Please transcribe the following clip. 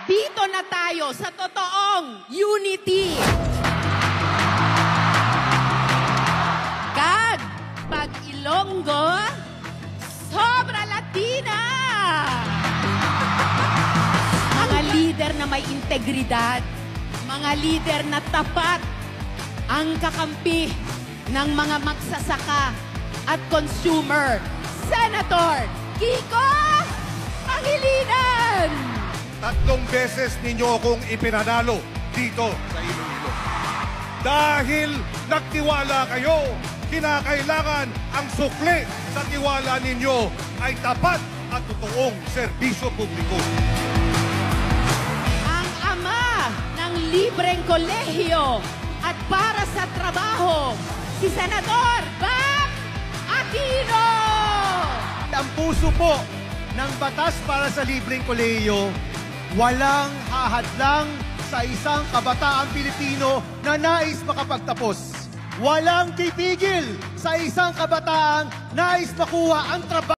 Dito na tayo sa totoong unity. Kag, pag Ilonggo, sobra Latina. Mga leader na may integridad, mga leader na tapat, ang kakampi ng mga magsasaka at consumer. Senator Kiko Pangilinan! 3 beses ninyo akong ipinanalo dito sa Iloilo. Dahil nagtiwala kayo, kinakailangan ang sukli sa tiwala ninyo ay tapat at totoong serbisyo publiko. Ang ama ng libreng kolehiyo at para sa trabaho, si Senador Bam Aquino! Ang puso po ng batas para sa libreng kolehiyo, walang hahadlang sa isang kabataang Pilipino na nais makapagtapos. Walang pipigil sa isang kabataang nais makuha ang trabaho.